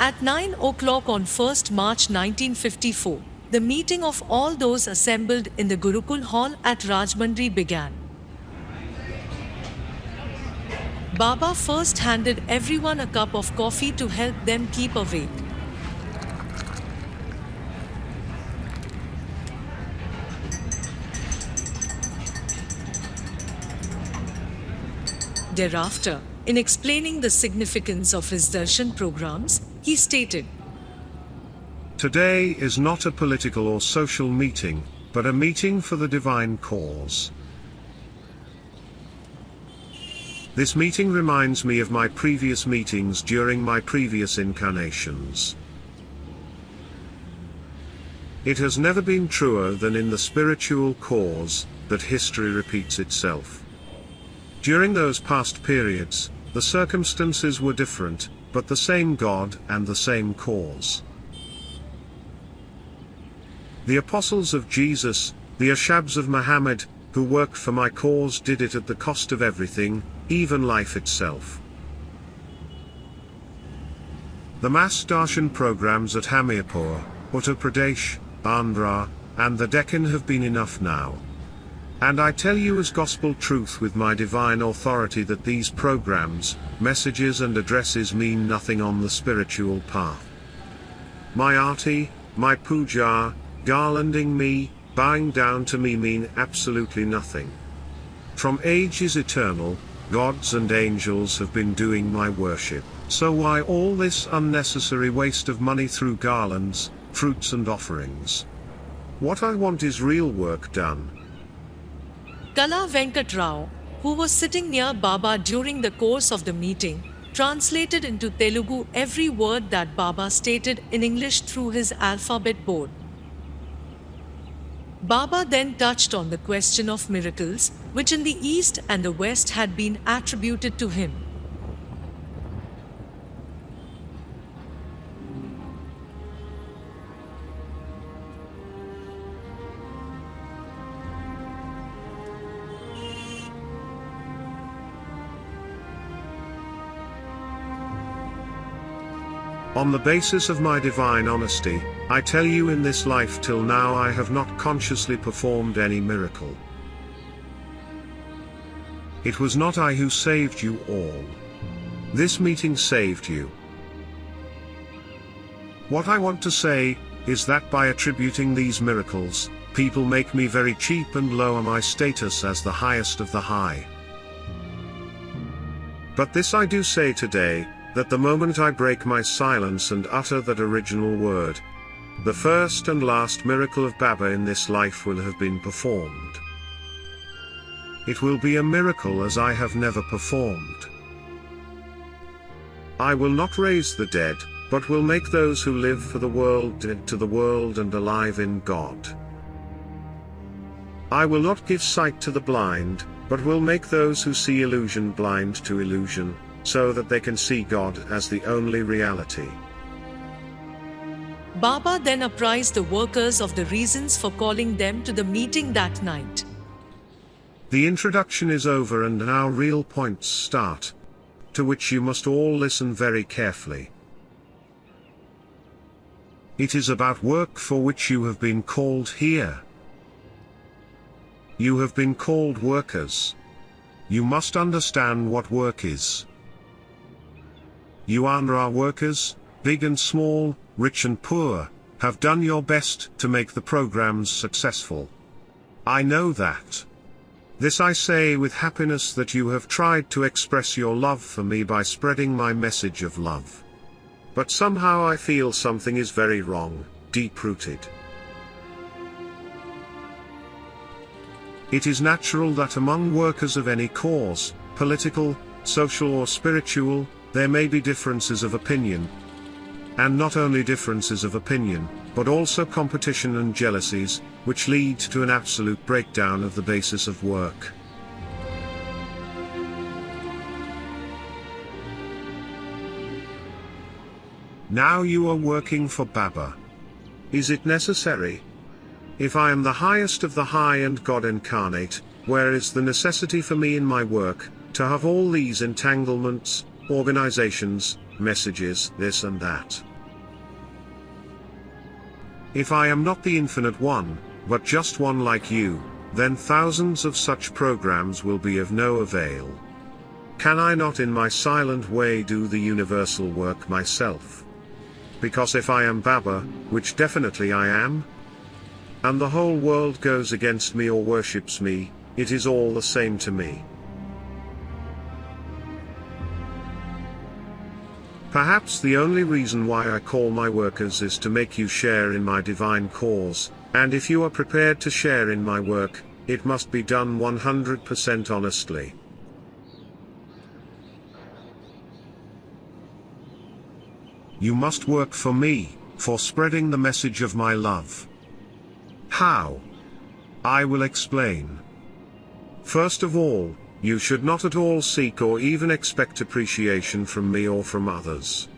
At 9 o'clock on 1st March 1954, the meeting of all those assembled in the Gurukul Hall at Rajmundry began. Baba first handed everyone a cup of coffee to help them keep awake. Thereafter, in explaining the significance of his darshan programs, he stated, "Today is not a political or social meeting, but a meeting for the divine cause. This meeting reminds me of my previous meetings during my previous incarnations. It has never been truer than in the spiritual cause that history repeats itself. During those past periods, the circumstances were different, but the same God and the same cause. The apostles of Jesus, the Ashabs of Muhammad, who worked for my cause did it at the cost of everything, even life itself. The mass darshan programs at Hamirpur, Uttar Pradesh, Andhra, and the Deccan have been enough now. And I tell you as gospel truth with my divine authority that these programs, messages and addresses mean nothing on the spiritual path. My arti, my puja, garlanding me, bowing down to me mean absolutely nothing. From ages eternal, gods and angels have been doing my worship, so why all this unnecessary waste of money through garlands, fruits and offerings? What I want is real work done." Kala Venkat Rao, who was sitting near Baba during the course of the meeting, translated into Telegu every word that Baba stated in English through his alphabet board. Baba then touched on the question of miracles, which in the East and the West had been attributed to him. On the basis of my divine honesty, I tell you in this life till now I have not consciously performed any miracle. It was not I who saved you all. This meeting saved you. What I want to say is that by attributing these miracles, people make me very cheap and lower my status as the highest of the high. But this I do say today, that the moment I break my silence and utter that original word, the first and last miracle of Baba in this life will have been performed. It will be a miracle as I have never performed. I will not raise the dead, but will make those who live for the world dead to the world and alive in God. I will not give sight to the blind, but will make those who see illusion blind to illusion, so that they can see God as the only reality. Baba then apprised the workers of the reasons for calling them to the meeting that night. The introduction is over and now real points start, to which you must all listen very carefully. It is about work for which you have been called here. You have been called workers. You must understand what work is. You Andhra workers, big and small, rich and poor, have done your best to make the programs successful. I know that. This I say with happiness that you have tried to express your love for me by spreading my message of love. But somehow I feel something is very wrong, deep-rooted. It is natural that among workers of any cause, political, social or spiritual, there may be differences of opinion. And not only differences of opinion, but also competition and jealousies, which lead to an absolute breakdown of the basis of work. Now you are working for Baba. Is it necessary? If I am the highest of the high and God incarnate, where is the necessity for me in my work, to have all these entanglements, organizations, messages, this and that? If I am not the infinite one, but just one like you, then thousands of such programs will be of no avail. Can I not in my silent way do the universal work myself? Because if I am Baba, which definitely I am, and the whole world goes against me or worships me, it is all the same to me. Perhaps the only reason why I call my workers is to make you share in my divine cause, and if you are prepared to share in my work, it must be done 100% honestly. You must work for me, for spreading the message of my love. How? I will explain. First of all, you should not at all seek or even expect appreciation from me or from others.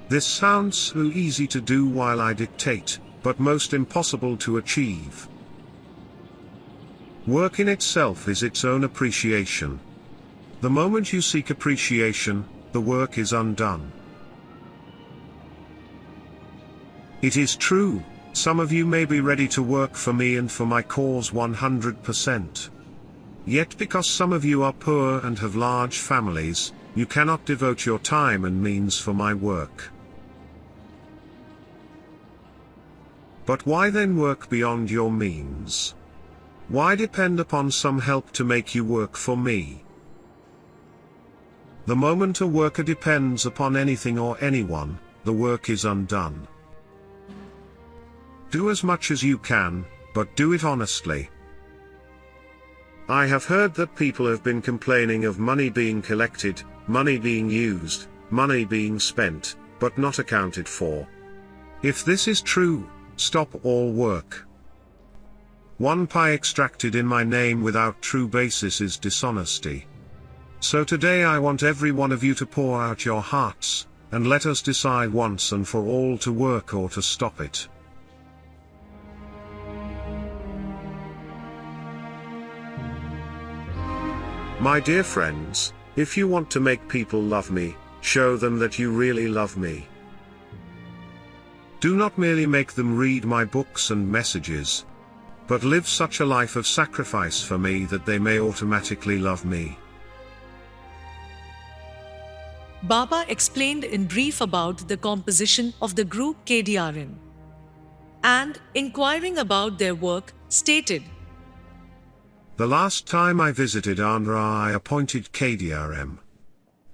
This sounds so easy to do while I dictate, but most impossible to achieve. Work in itself is its own appreciation. The moment you seek appreciation, the work is undone. It is true, some of you may be ready to work for me and for my cause 100%. Yet because some of you are poor and have large families, you cannot devote your time and means for my work. But why then work beyond your means? Why depend upon some help to make you work for me? The moment a worker depends upon anything or anyone, the work is undone. Do as much as you can, but do it honestly. I have heard that people have been complaining of money being collected, money being used, money being spent, but not accounted for. If this is true, stop all work. 1 pi extracted in my name without true basis is dishonesty. So today I want every one of you to pour out your hearts, and let us decide once and for all to work or to stop it. My dear friends, if you want to make people love me, show them that you really love me. Do not merely make them read my books and messages, but live such a life of sacrifice for me that they may automatically love me. Baba explained in brief about the composition of the group KDRM, and, inquiring about their work, stated, The last time I visited Andhra I appointed KDRM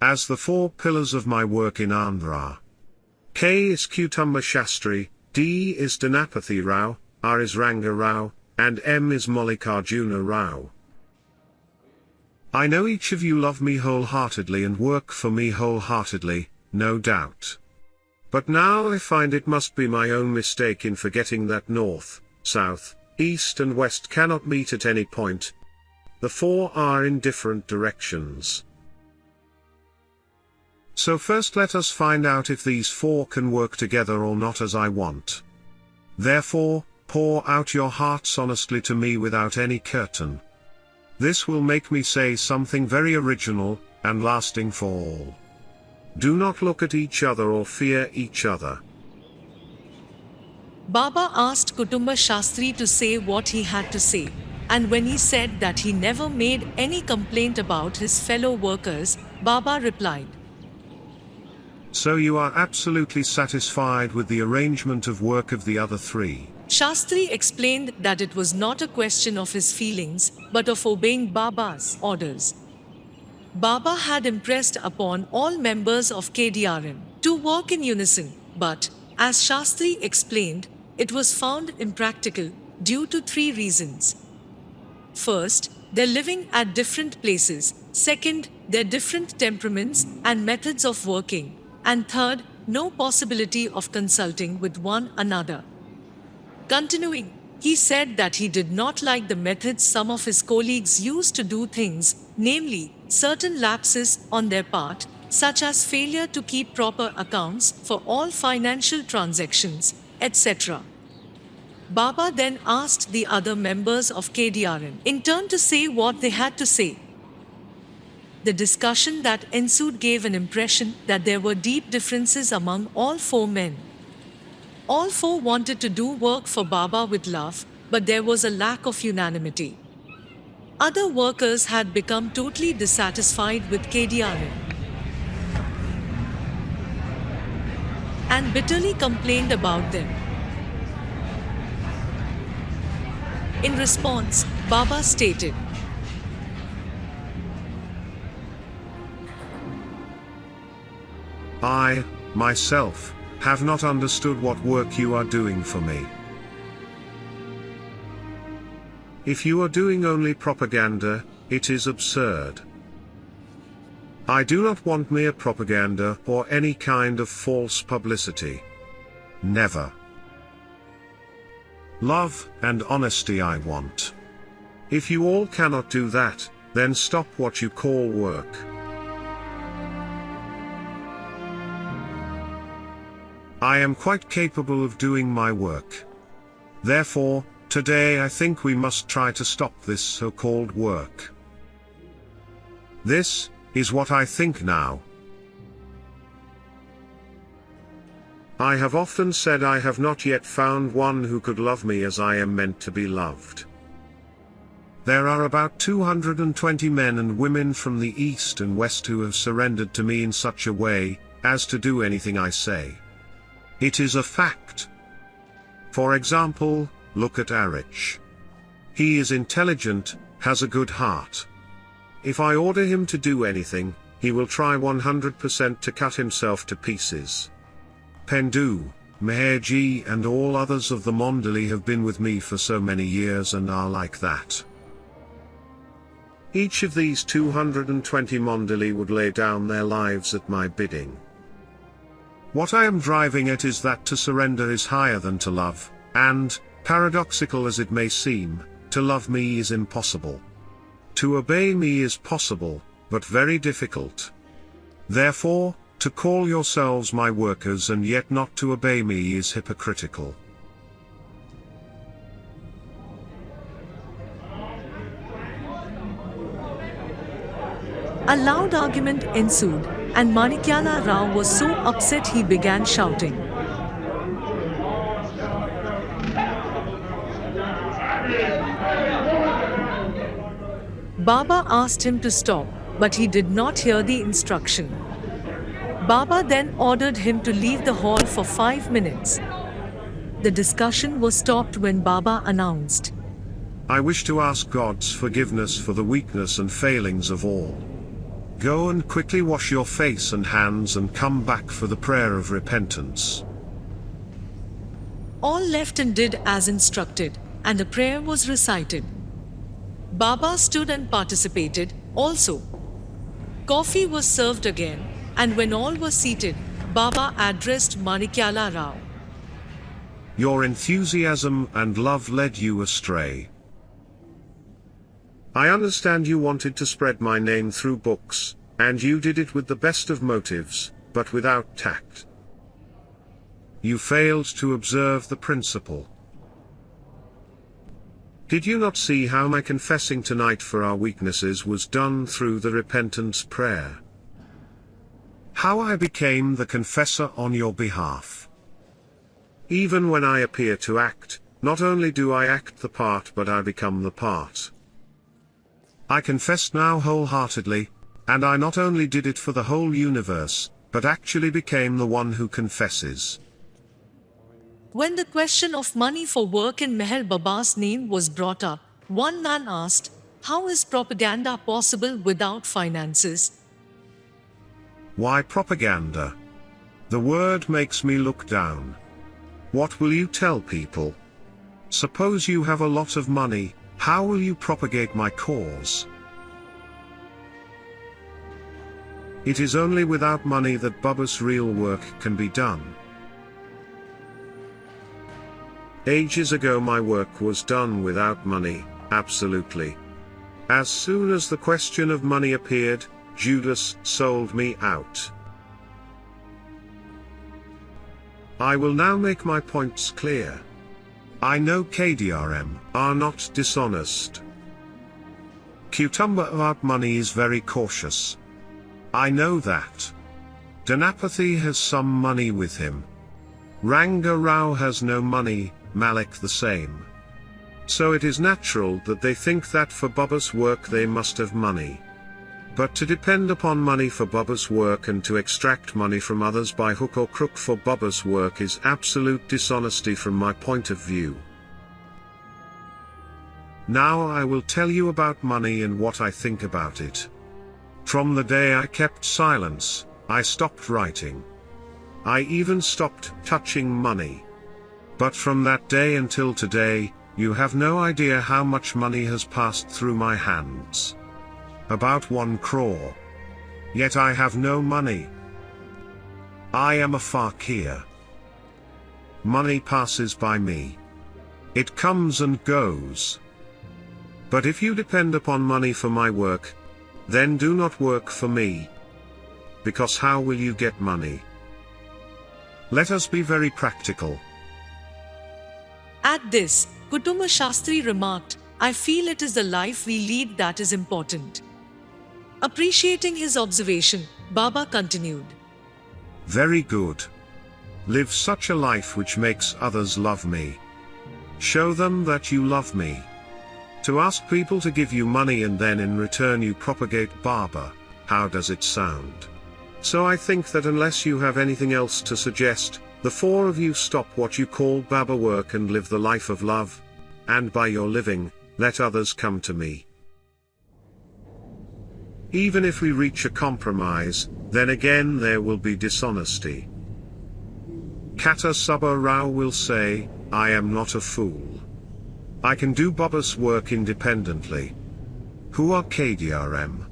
as the 4 pillars of my work in Andhra. K is Kutumba Shastri, D is Dhanapathy Rao, R is Ranga Rao, and M is Mallikarjuna Rao. I know each of you love me wholeheartedly and work for me wholeheartedly, no doubt. But now I find it must be my own mistake in forgetting that north, south, east and west cannot meet at any point. The 4 are in different directions. So first let us find out if these 4 can work together or not as I want. Therefore, pour out your hearts honestly to me without any curtain. This will make me say something very original, and lasting for all. Do not look at each other or fear each other. Baba asked Kutumba Shastri to say what he had to say, and when he said that he never made any complaint about his fellow workers, Baba replied, So you are absolutely satisfied with the arrangement of work of the other 3? Shastri explained that it was not a question of his feelings, but of obeying Baba's orders. Baba had impressed upon all members of KDRM to work in unison, but, as Shastri explained, it was found impractical due to 3 reasons. First, they're living at different places. Second, their different temperaments and methods of working. And third, no possibility of consulting with one another. Continuing, he said that he did not like the methods some of his colleagues used to do things, namely, certain lapses on their part, such as failure to keep proper accounts for all financial transactions, etc. Baba then asked the other members of KDRM in turn to say what they had to say. The discussion that ensued gave an impression that there were deep differences among all 4 men. All four wanted to do work for Baba with love, but there was a lack of unanimity. Other workers had become totally dissatisfied with KDRM and bitterly complained about them. In response, Baba stated, I, myself, have not understood what work you are doing for me. If you are doing only propaganda, it is absurd. I do not want mere propaganda or any kind of false publicity. Never. Love and honesty I want. If you all cannot do that, then stop what you call work. I am quite capable of doing my work. Therefore, today I think we must try to stop this so-called work. This is what I think now. I have often said I have not yet found one who could love me as I am meant to be loved. There are about 220 men and women from the East and West who have surrendered to me in such a way as to do anything I say. It is a fact. For example, look at Arich. He is intelligent, has a good heart. If I order him to do anything, he will try 100% to cut himself to pieces. Pendu, Meherji and all others of the Mondali have been with me for so many years and are like that. Each of these 220 Mondali would lay down their lives at my bidding. What I am driving at is that to surrender is higher than to love, and, paradoxical as it may seem, to love me is impossible. To obey me is possible, but very difficult. Therefore, to call yourselves my workers and yet not to obey me is hypocritical. A loud argument ensued, and Manikyala Rao was so upset he began shouting. Baba asked him to stop, but he did not hear the instruction. Baba then ordered him to leave the hall for 5 minutes. The discussion was stopped when Baba announced, I wish to ask God's forgiveness for the weakness and failings of all. Go and quickly wash your face and hands and come back for the prayer of repentance. All left and did as instructed, and the prayer was recited. Baba stood and participated also. Coffee was served again, and when all were seated, Baba addressed Manikyala Rao. Your enthusiasm and love led you astray. I understand you wanted to spread my name through books, and you did it with the best of motives, but without tact. You failed to observe the principle. Did you not see how my confessing tonight for our weaknesses was done through the repentance prayer? How I became the confessor on your behalf? Even when I appear to act, not only do I act the part but I become the part. I confess now wholeheartedly, and I not only did it for the whole universe, but actually became the one who confesses. When the question of money for work in Meher Baba's name was brought up, one man asked, how is propaganda possible without finances? Why propaganda? The word makes me look down. What will you tell people? Suppose you have a lot of money, how will you propagate my cause? It is only without money that Baba's real work can be done. Ages ago my work was done without money, absolutely. As soon as the question of money appeared, Judas sold me out. I will now make my points clear. I know KDRM are not dishonest. Kutumba about money is very cautious. I know that. Danapathy has some money with him. Ranga Rao has no money, Malik the same. So it is natural that they think that for Baba's work they must have money. But to depend upon money for Baba's work and to extract money from others by hook or crook for Baba's work is absolute dishonesty from my point of view. Now I will tell you about money and what I think about it. From the day I kept silence, I stopped writing. I even stopped touching money. But from that day until today, you have no idea how much money has passed through my hands. About 1 crore. Yet I have no money. I am a fakir. Money passes by me. It comes and goes. But if you depend upon money for my work, then do not work for me. Because how will you get money? Let us be very practical. At this, Kutuma Shastri remarked, I feel it is the life we lead that is important. Appreciating his observation, Baba continued. Very good. Live such a life which makes others love me. Show them that you love me. To ask people to give you money and then in return you propagate Baba, how does it sound? So I think that unless you have anything else to suggest, the 4 of you stop what you call Baba work and live the life of love, and by your living, let others come to me. Even if we reach a compromise, then again there will be dishonesty. Kata Subba Rao will say, I am not a fool. I can do Baba's work independently. Who are KDRM?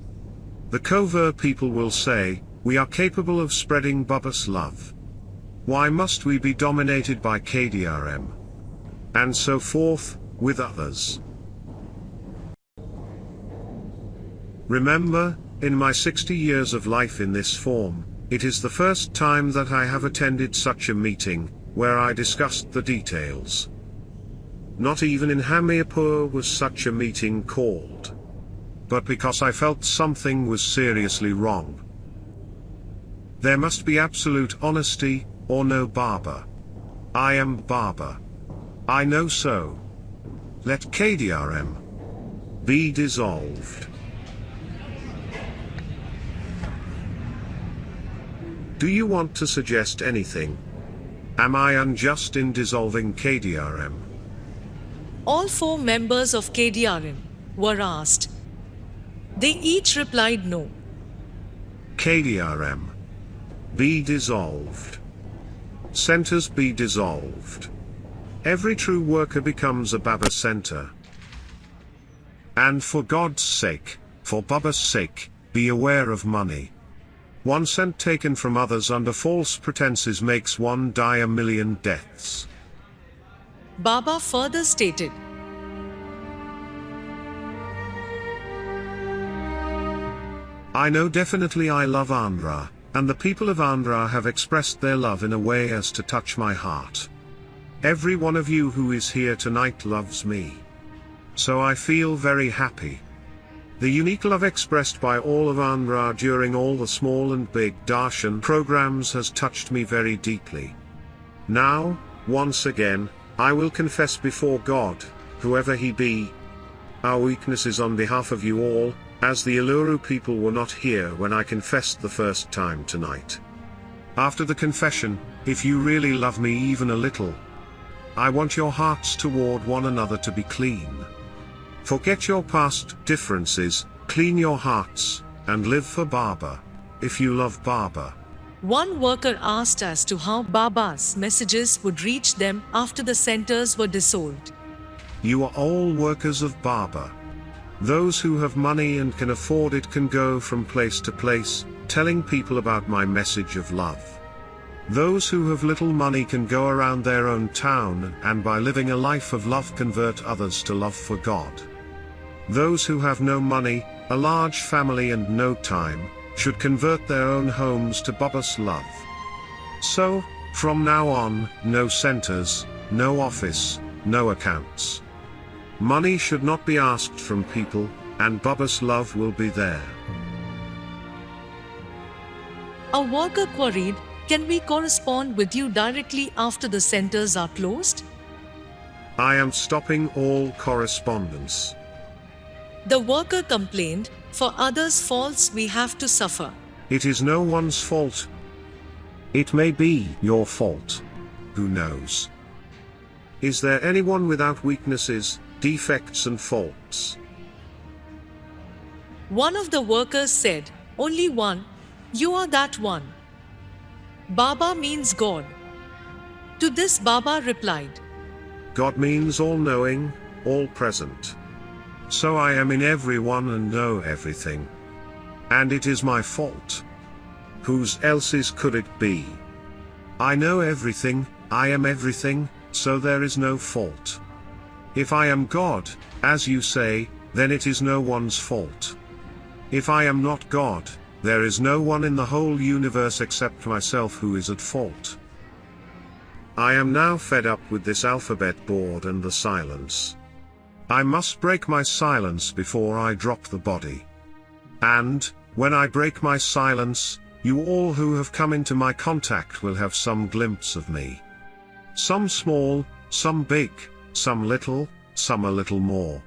The covert people will say, we are capable of spreading Baba's love. Why must we be dominated by KDRM? And so forth, with others. Remember, in my 60 years of life in this form, it is the first time that I have attended such a meeting, where I discussed the details. Not even in Hamirpur was such a meeting called. But because I felt something was seriously wrong. There must be absolute honesty, or no Baba. I am Baba. I know so. Let KDRM be dissolved. Do you want to suggest anything? Am I unjust in dissolving KDRM? All 4 members of KDRM were asked. They each replied no. KDRM be dissolved. Centers be dissolved. Every true worker becomes a Baba center. And for God's sake, for Baba's sake, be aware of money. 1 cent taken from others under false pretenses makes one die 1,000,000 deaths. Baba further stated, I know definitely I love Andhra, and the people of Andhra have expressed their love in a way as to touch my heart. Every one of you who is here tonight loves me. So I feel very happy. The unique love expressed by all of Andhra during all the small and big darshan programs has touched me very deeply. Now, once again, I will confess before God, whoever he be, our weaknesses on behalf of you all, as the Eluru people were not here when I confessed the first time tonight. After the confession, if you really love me even a little, I want your hearts toward one another to be clean. Forget your past differences, clean your hearts, and live for Baba, if you love Baba. One worker asked as to how Baba's messages would reach them after the centers were dissolved. You are all workers of Baba. Those who have money and can afford it can go from place to place, telling people about my message of love. Those who have little money can go around their own town and by living a life of love convert others to love for God. Those who have no money, a large family and no time, should convert their own homes to Baba's love. So, from now on, no centers, no office, no accounts. Money should not be asked from people, and Baba's love will be there. A worker queried, Can we correspond with you directly after the centers are closed? I am stopping all correspondence. The worker complained, for others' faults we have to suffer. It is no one's fault. It may be your fault. Who knows? Is there anyone without weaknesses, defects and faults? One of the workers said, only one, you are that one. Baba means God. To this Baba replied, God means all-knowing, all-present. So I am in everyone and know everything. And it is my fault. Whose else's could it be? I know everything, I am everything, so there is no fault. If I am God, as you say, then it is no one's fault. If I am not God, there is no one in the whole universe except myself who is at fault. I am now fed up with this alphabet board and the silence. I must break my silence before I drop the body. And, when I break my silence, you all who have come into my contact will have some glimpse of me. Some small, some big, some little, some a little more.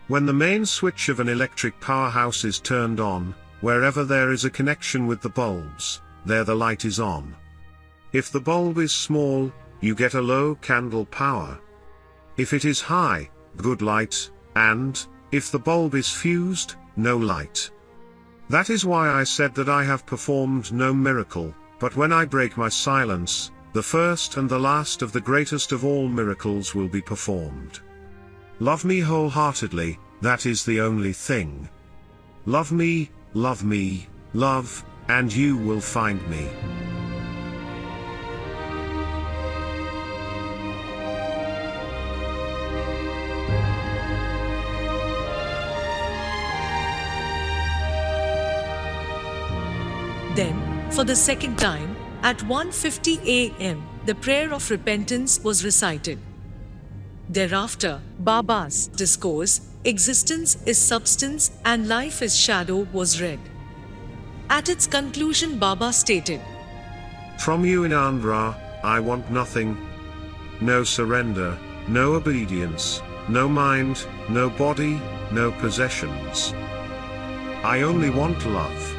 When the main switch of an electric powerhouse is turned on, wherever there is a connection with the bulbs, there the light is on. If the bulb is small, you get a low candle power. If it is high, good light, and, if the bulb is fused, no light. That is why I said that I have performed no miracle, but when I break my silence, the first and the last of the greatest of all miracles will be performed. Love me wholeheartedly, that is the only thing. Love me, love, and you will find me. Then, for the second time, at 1:50 a.m., the prayer of repentance was recited. Thereafter, Baba's discourse, Existence is Substance and Life is Shadow, was read. At its conclusion, Baba stated, From you in Andhra, I want nothing. No surrender, no obedience, no mind, no body, no possessions. I only want love.